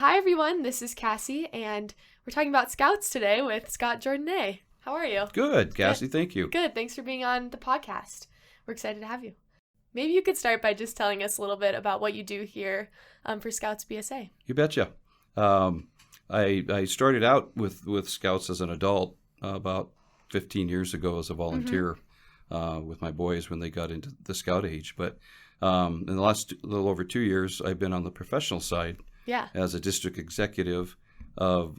Hi everyone, this is Cassie, and we're talking about Scouts today with Scott Jourdonnais. How are you? Good, Cassie, thank you. Good, thanks for being on the podcast. We're excited to have you. Maybe you could start by just telling us a little bit about what you do here for Scouts BSA. You betcha. I started out with Scouts as an adult about 15 years ago as a volunteer with my boys when they got into the Scout age. But in the last little over 2 years, I've been on the professional side as a district executive of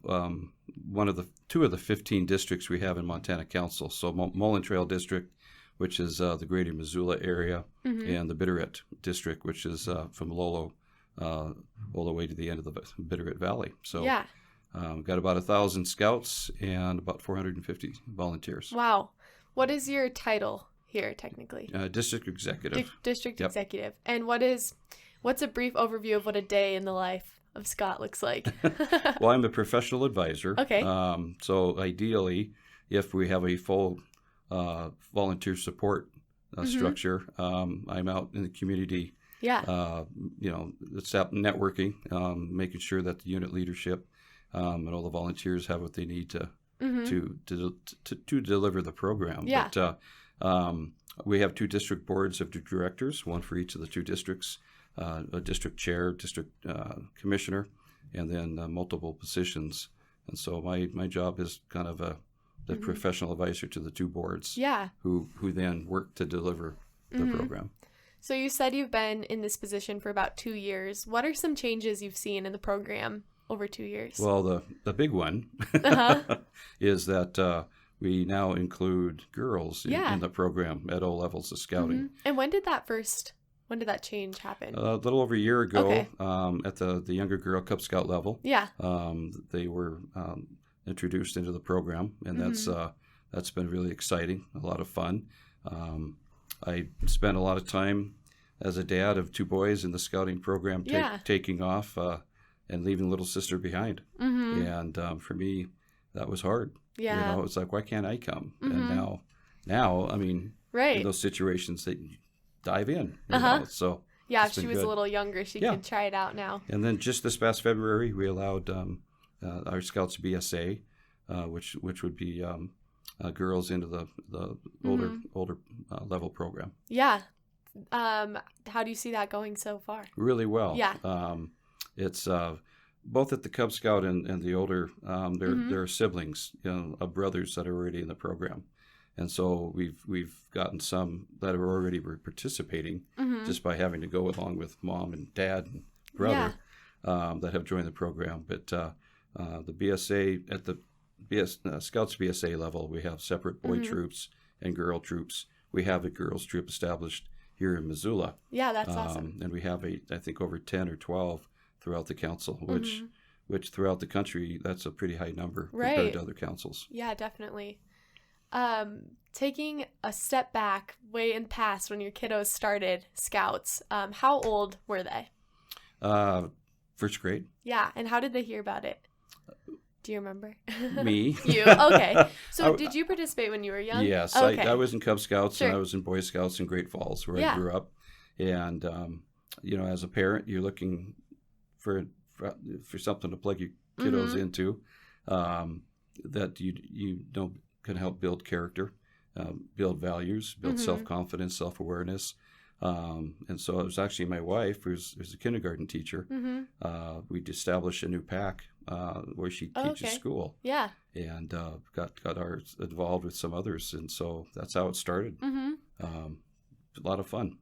two of the 15 districts we have in Montana Council. So Mullan Trail District, which is the greater Missoula area, and the Bitterroot District, which is from Lolo all the way to the end of the Bitterroot Valley. So got about 1,000 scouts and about 450 volunteers. Wow. What is your title here, technically? District executive. District executive. And what's a brief overview of what a day in the life of Scott looks like? Well, I'm a professional advisor. Okay. So ideally, if we have a full volunteer support structure, I'm out in the community. It's out networking, making sure that the unit leadership and all the volunteers have what they need to deliver the program. But we have 2 district boards of directors, one for each of the 2 districts, a district chair, district commissioner, and then multiple positions. And so my job is kind of the professional advisor to the 2 boards, who then work to deliver the program. So you said you've been in this position for about 2 years. What are some changes you've seen in the program over 2 years? Well, the big one is that we now include girls in the program at all levels of scouting. And when did that change happen? A little over a year ago, at the younger girl Cub Scout level. They were introduced into the program, and that's been really exciting, a lot of fun. I spent a lot of time as a dad of 2 boys in the scouting program, taking off and leaving little sister behind. And for me, that was hard. It's like, why can't I come? And now, I mean, in those situations, they dive in. So if she was a little younger, she could try it out now. And then just this past February, we allowed our Scouts BSA, which would be girls into the older level program. How do you see that going so far? Really well. It's both at the Cub Scout and the older. They're siblings, of brothers that are already in the program, and so we've gotten some that are already participating just by having to go along with mom and dad and brother that have joined the program. But the BSA at the Scouts BSA level, we have separate boy troops and girl troops. We have a girls troop established here in Missoula. That's awesome. And we have I think over 10 or 12 throughout the council, which throughout the country, that's a pretty high number compared to other councils. Yeah, definitely. Taking a step back way in the past when your kiddos started Scouts, how old were they? First grade. Yeah, and how did they hear about it? Do you remember? Me. You. Okay. So did you participate when you were young? Yes. Okay. I was in Cub Scouts and I was in Boy Scouts in Great Falls where I grew up. And, as a parent, you're looking for something to plug your kiddos into that you know can help build character, build values, build self-confidence, self-awareness. And so it was actually my wife, who's a kindergarten teacher. We'd established a new PAC where she teaches school. And got ours involved with some others. And so that's how it started. A lot of fun.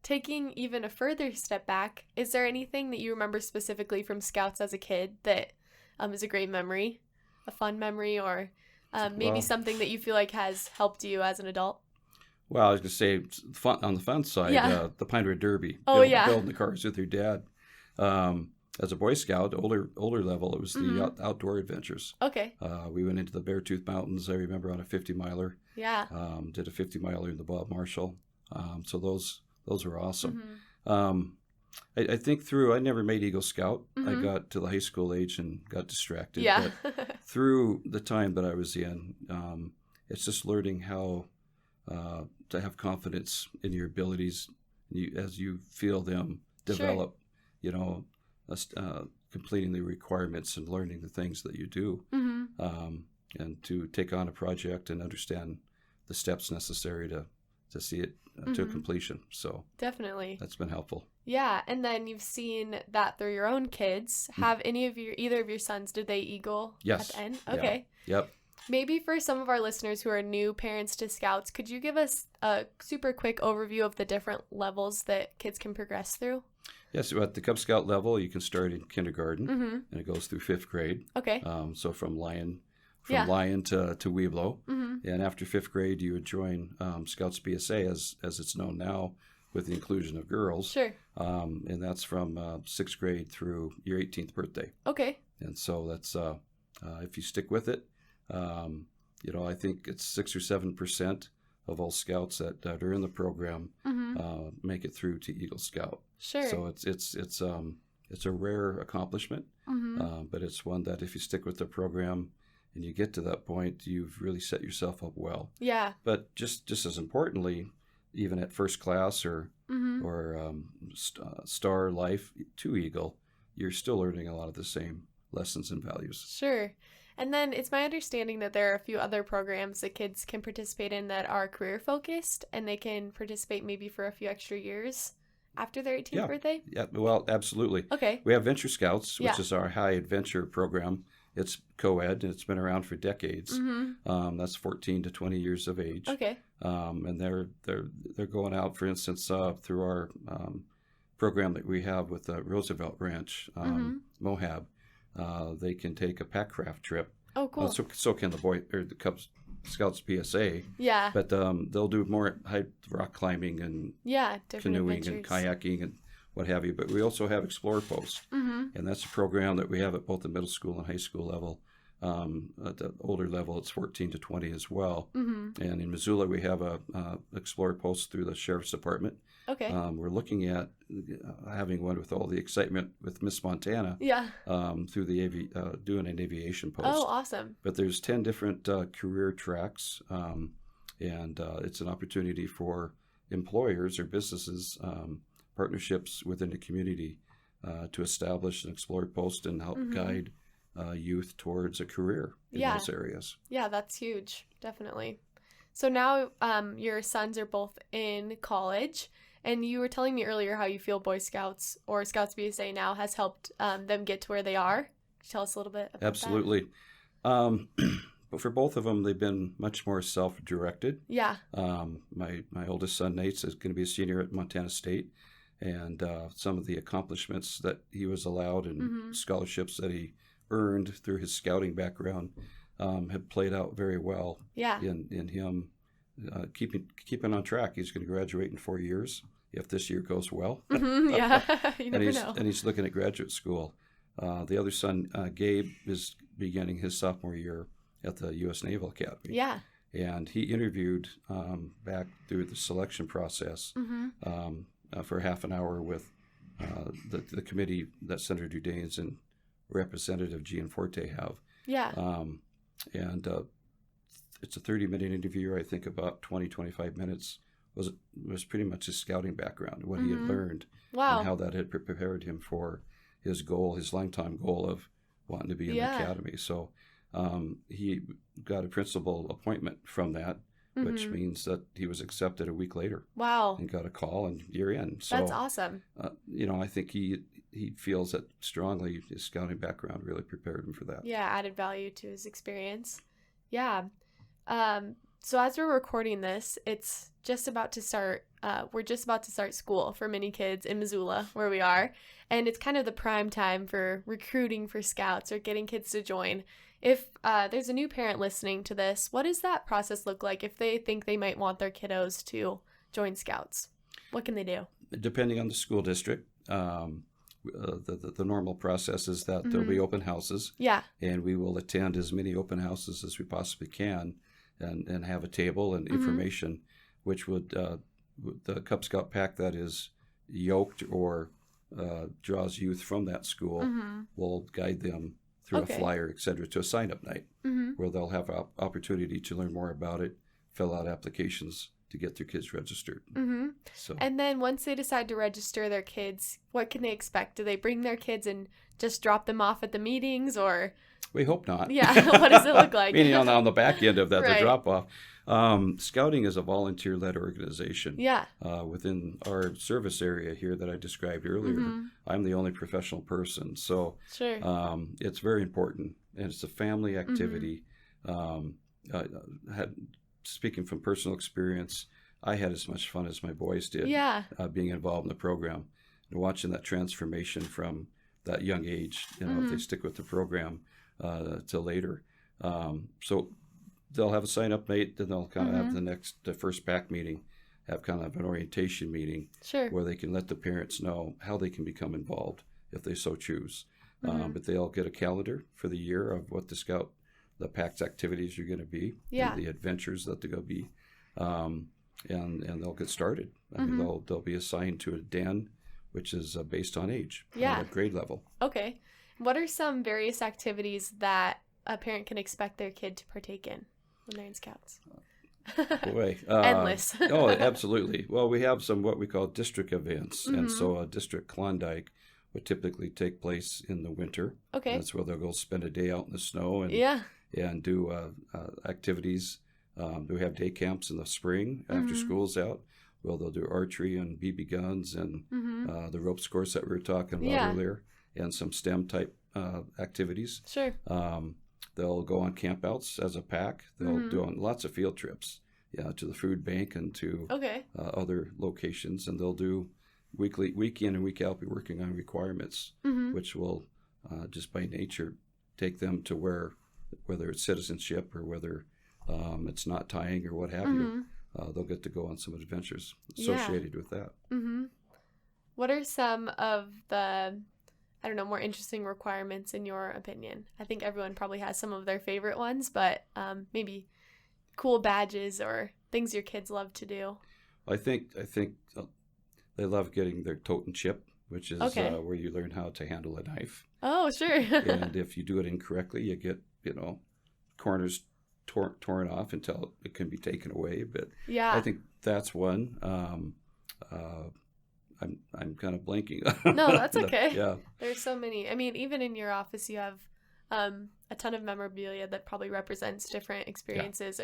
Taking even a further step back, is there anything that you remember specifically from Scouts as a kid that is a great memory, a fun memory, or maybe something that you feel like has helped you as an adult? Well, I was going to say, on the fun side, the Pine Ridge Derby, building the cars with your dad. As a Boy Scout, older level, it was the outdoor adventures. We went into the Beartooth Mountains, I remember, on a 50-miler. Did a 50-miler in the Bob Marshall. So those were awesome. I think I never made Eagle Scout. I got to the high school age and got distracted. But through the time that I was in, it's just learning how to have confidence in your abilities as you feel them develop. completing the requirements and learning the things that you do, and to take on a project and understand the steps necessary to see it to completion. So definitely, that's been helpful. Yeah, and then you've seen that through your own kids. Have either of your sons, did they Eagle Yes. at the end? Okay. Yeah. Yep. Maybe for some of our listeners who are new parents to Scouts, could you give us a super quick overview of the different levels that kids can progress through? Yes, at the Cub Scout level, you can start in kindergarten, and it goes through 5th grade. Okay. So from Lion to Weeblo, and after 5th grade, you would join Scouts BSA as it's known now, with the inclusion of girls. Sure. And that's from 6th grade through your 18th birthday. Okay. And so that's if you stick with it, I think it's 6 or 7% of all Scouts that are in the program make it through to Eagle Scout. Sure. So it's a rare accomplishment, but it's one that if you stick with the program and you get to that point, you've really set yourself up well. Yeah. But just as importantly, even at first class or Star Life to Eagle, you're still learning a lot of the same lessons and values. Sure. And then it's my understanding that there are a few other programs that kids can participate in that are career focused, and they can participate maybe for a few extra years after their 18th birthday? Yeah, well, absolutely. Okay. We have Venture Scouts, which is our high adventure program. It's co-ed, and it's been around for decades. That's 14 to 20 years of age. Okay. And they're going out, for instance, through our program that we have with the Roosevelt Ranch, Moab. They can take a pack craft trip. Oh, cool. So can the Cub Scouts PSA. Yeah. But they'll do more rock climbing and canoeing adventures. and kayaking and what have you. But we also have Explorer Post, and that's a program that we have at both the middle school and high school level. At the older level, it's 14 to 20 as well. And in Missoula, we have a Explorer Post through the Sheriff's Department. Okay. We're looking at having one with all the excitement with Miss Montana. Yeah. Through the doing an aviation post. Oh, awesome. But there's 10 different career tracks, and it's an opportunity for employers or businesses, partnerships within the community to establish an Explorer Post and help guide youth towards a career in those areas. Yeah, that's huge. Definitely. So now your sons are both in college, and you were telling me earlier how you feel Boy Scouts or Scouts BSA now has helped them get to where they are. Could you tell us a little bit about Absolutely. But for both of them, they've been much more self-directed. Yeah. My oldest son, Nate, is going to be a senior at Montana State, and some of the accomplishments that he was allowed and scholarships that he earned through his scouting background have played out very well in him keeping on track. He's going to graduate in 4 years if this year goes well. You never know. And he's looking at graduate school. The other son, Gabe, is beginning his sophomore year at the U.S. Naval Academy. Yeah. And he interviewed back through the selection process for half an hour with the committee that Senator Jourdonnais and Representative Gianforte have. Yeah. And it's a 30-minute interview. I think about 25 minutes was pretty much his scouting background, what he had learned, and how that had prepared him for his goal, his lifetime goal of wanting to be in the academy. So he got a principal appointment from that, which means that he was accepted a week later. Wow. And got a call, and you're in. So, that's awesome. I think he feels that strongly his scouting background really prepared him for that. Yeah, added value to his experience. Yeah. So as we're recording this, it's just about to start. We're just about to start school for many kids in Missoula, where we are. And it's kind of the prime time for recruiting for Scouts or getting kids to join. If there's a new parent listening to this, what does that process look like if they think they might want their kiddos to join Scouts? What can they do? Depending on the school district, the normal process is that there'll be open houses. Yeah. And we will attend as many open houses as we possibly can and have a table and information, which would, the Cub Scout pack that is yoked or draws youth from that school will guide them through a flyer, et cetera, to a sign-up night where they'll have opportunity to learn more about it, fill out applications to get their kids registered. Mm-hmm. So, and then once they decide to register their kids, what can they expect? Do they bring their kids and just drop them off at the meetings, or? we hope not. Yeah, what does it look like? Meaning on the back end of that, Right. the drop-off. Scouting is a volunteer-led organization. Yeah. Within our service area here that I described earlier, Mm-hmm. I'm the only professional person. So Sure. it's very important, and it's a family activity. Speaking from personal experience, I had as much fun as my boys did Yeah. being involved in the program and watching that transformation from that young age, if they stick with the program till later. So they'll have a sign-up date, then they'll kind of have the first PAC meeting, have kind of an orientation meeting Sure. where they can let the parents know how they can become involved if they so choose. But they'll get a calendar for the year of what the PAC's activities are going to be, Yeah. and the adventures that they're going to be, and they'll get started. I mean, they'll be assigned to a den, which is based on age, Yeah. at grade level. Okay. What are some various activities that a parent can expect their kid to partake in when they're in Scouts? Boy, Endless. Oh, absolutely. Well, we have some what we call district events, and so a district Klondike would typically take place in the winter. Okay. That's where they'll go spend a day out in the snow and Yeah. do activities. We have day camps in the spring after school's out. Well, they'll do archery and BB guns and the ropes course that we were talking about earlier, and some STEM type activities. Sure. They'll go on campouts as a pack. They'll do on lots of field trips, to the food bank and to Okay. other locations, and they'll do week in and week out be working on requirements, which will just by nature take them to whether it's citizenship or whether it's not tying or what have you, they'll get to go on some adventures associated with that. What are some of the, I don't know, more interesting requirements in your opinion? I think everyone probably has some of their favorite ones, but maybe cool badges or things your kids love to do. I think they love getting their tote and chip, which is where you learn how to handle a knife. Oh, sure. And if you do it incorrectly, you get corners torn off until it can be taken away. But Yeah. I think that's one. I'm kind of blanking. No, that's okay. Yeah. There's so many. I mean, even in your office, you have a ton of memorabilia that probably represents different experiences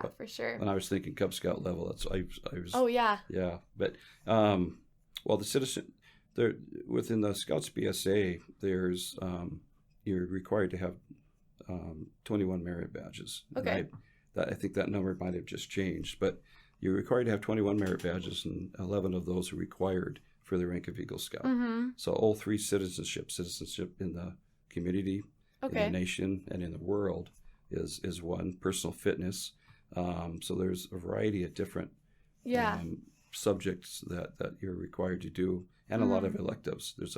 But for sure. When I was thinking Cub Scout level, I was. Oh, yeah. Yeah, but well, the citizen there within the Scouts BSA, there's you're required to have 21 merit badges. Okay. I think that number might have just changed, but you're required to have 21 merit badges, and 11 of those are required for the rank of Eagle Scout. So all three citizenship in the community, in the nation, and in the world is one. Personal fitness. So there's a variety of different subjects that you're required to do, and a lot of electives. There's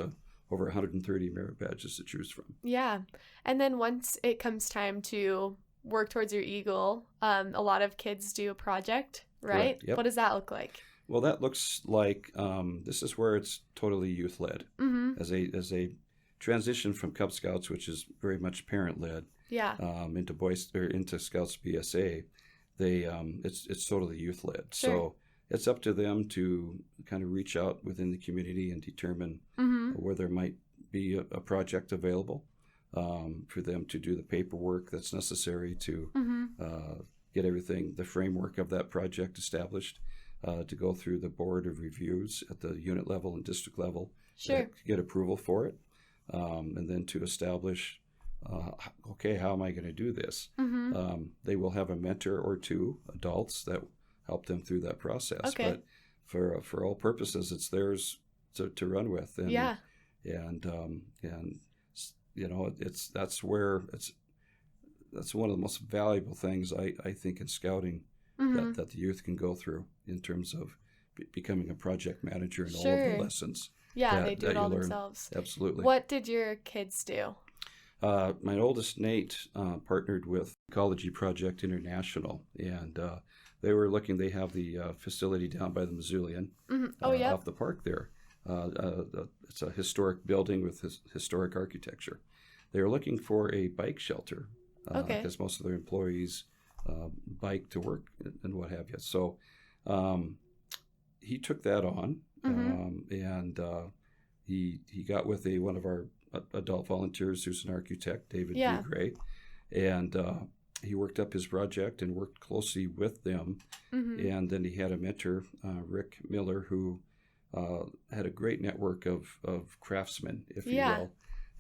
over 130 merit badges to choose from. Yeah. And then once it comes time to work towards your Eagle, a lot of kids do a project, right? Correct. Yep. What does that look like? Well, that looks like this is where it's totally youth led. As a transition from Cub Scouts, which is very much parent led, into Scouts BSA, it's totally youth led. Sure. So it's up to them to kind of reach out within the community and determine where there might be a project available for them to do the paperwork that's necessary to get everything, the framework of that project established, to go through the board of reviews at the unit level and district level, Sure. to get approval for it, and then to establish, how am I going to do this? They will have a mentor or two adults that help them through that process. Okay. But for all purposes, it's theirs to run with. And, that's one of the most valuable things I think in scouting that the youth can go through in terms of becoming a project manager and all of the lessons. Yeah, they do it all themselves. Absolutely. What did your kids do? My oldest, Nate, partnered with Ecology Project International, and they have the facility down by the Missoulian, off the park there. It's a historic building with historic architecture. They were looking for a bike shelter because most of their employees bike to work and what have you. So he took that on, and he got with one of our adult volunteers who's an architect, David V. Gray, and he worked up his project and worked closely with them. And then he had a mentor, Rick Miller, who had a great network of craftsmen, if you will.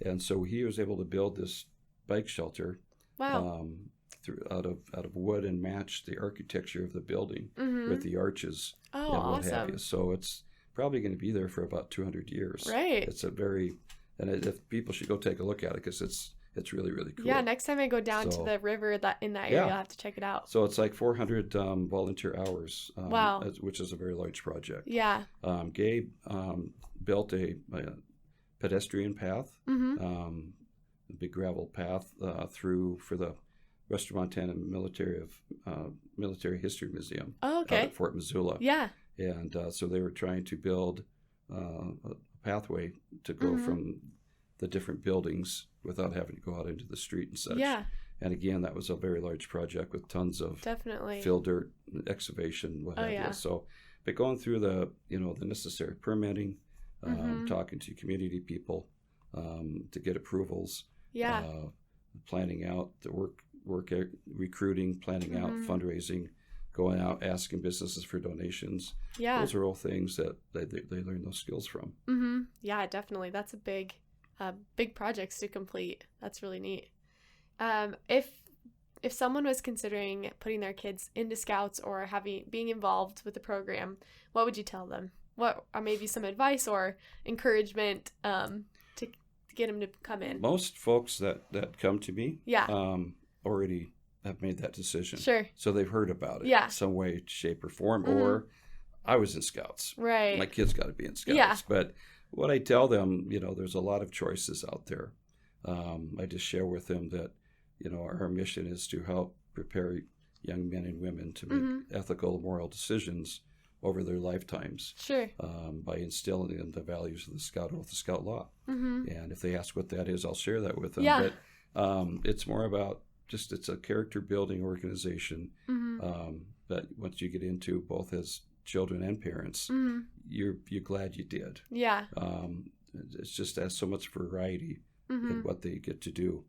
And so he was able to build this bike shelter out of wood and match the architecture of the building with the arches and what have you. So it's probably going to be there for about 200 years. Right. It's if people should go take a look at it, because it's really, really cool. Yeah, next time I go down to the river in that area, I'll have to check it out. So it's like 400 volunteer hours, which is a very large project. Yeah. Gabe built a pedestrian path, a big gravel path for the Western Montana Military History Museum at Fort Missoula. Yeah. And so they were trying to build a pathway to go from the different buildings without having to go out into the street and such. Yeah. And again, that was a very large project with tons of fill dirt, excavation, what have you. So, but going through the necessary permitting, talking to community people to get approvals, planning out the work recruiting, planning out fundraising, going out asking businesses for donations. Yeah, those are all things that they learn those skills from. Yeah, definitely. That's a big projects to complete. That's really neat. If someone was considering putting their kids into Scouts or being involved with the program, what would you tell them? What are maybe some advice or encouragement to get them to come in? Most folks that come to me already have made that decision. Sure. So they've heard about it some way, shape, or form, or I was in Scouts. Right. My kid's got to be in Scouts. Yeah. But what I tell them, there's a lot of choices out there. I just share with them that, our mission is to help prepare young men and women to make ethical, moral decisions over their lifetimes. Sure. By instilling in them the values of the Scout Oath, the Scout Law. And if they ask what that is, I'll share that with them. Yeah. But it's more about it's a character building organization that once you get into both as children and parents, you're glad you did. Yeah. It's just has so much variety in what they get to do.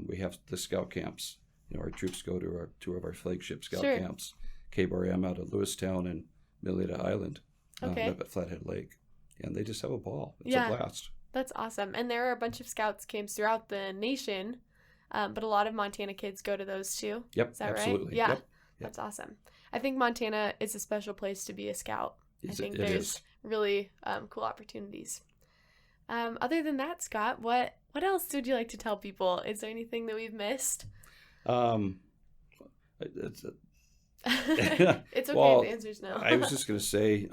We have the Scout camps. Our troops go to two of our flagship Scout camps, KBRM out of Lewistown and Millita Island, up at Flathead Lake, and they just have a ball. It's a blast. That's awesome. And there are a bunch of Scouts camps throughout the nation, but a lot of Montana kids go to those too. Yep, is that absolutely. Right? Yeah, yep. That's awesome. I think Montana is a special place to be a Scout. I think there's really cool opportunities. Other than that, Scott, what else would you like to tell people? Is there anything that we've missed? It's okay if the answer's no. I was just going to say,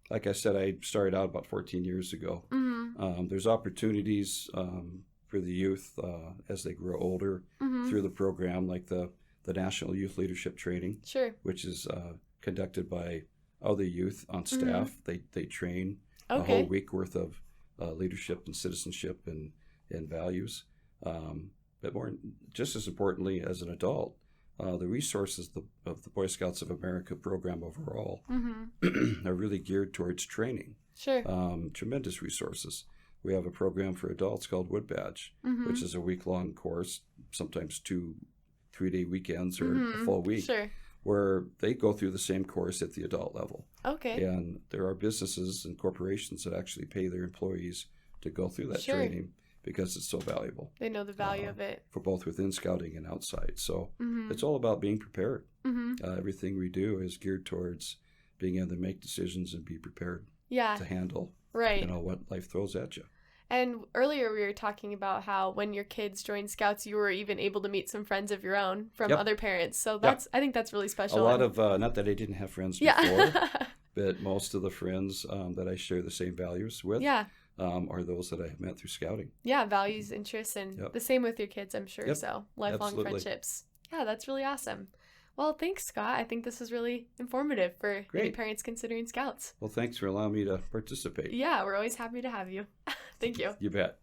like I said, I started out about 14 years ago. There's opportunities for the youth as they grow older through the program, like the National Youth Leadership Training, which is conducted by other youth on staff. They train a whole week worth of leadership and citizenship and values. But just as importantly, as an adult, the resources of the Boy Scouts of America program overall are really geared towards training. Sure. Tremendous resources. We have a program for adults called Wood Badge, which is a week-long course, sometimes 2-3-day weekends or a full week, where they go through the same course at the adult level. Okay. And there are businesses and corporations that actually pay their employees to go through that training because it's so valuable. They know the value of it. For both within scouting and outside. So it's all about being prepared. Everything we do is geared towards being able to make decisions and be prepared to handle what life throws at you. And earlier we were talking about how when your kids joined Scouts, you were even able to meet some friends of your own from other parents. So I think that's really special. A lot of, not that I didn't have friends before, but most of the friends that I share the same values with are those that I have met through scouting. Yeah, values, interests, and the same with your kids, I'm sure. So lifelong friendships. Yeah, that's really awesome. Well, thanks, Scott. I think this was really informative for any parents considering Scouts. Well, thanks for allowing me to participate. Yeah, we're always happy to have you. Thank you. You bet.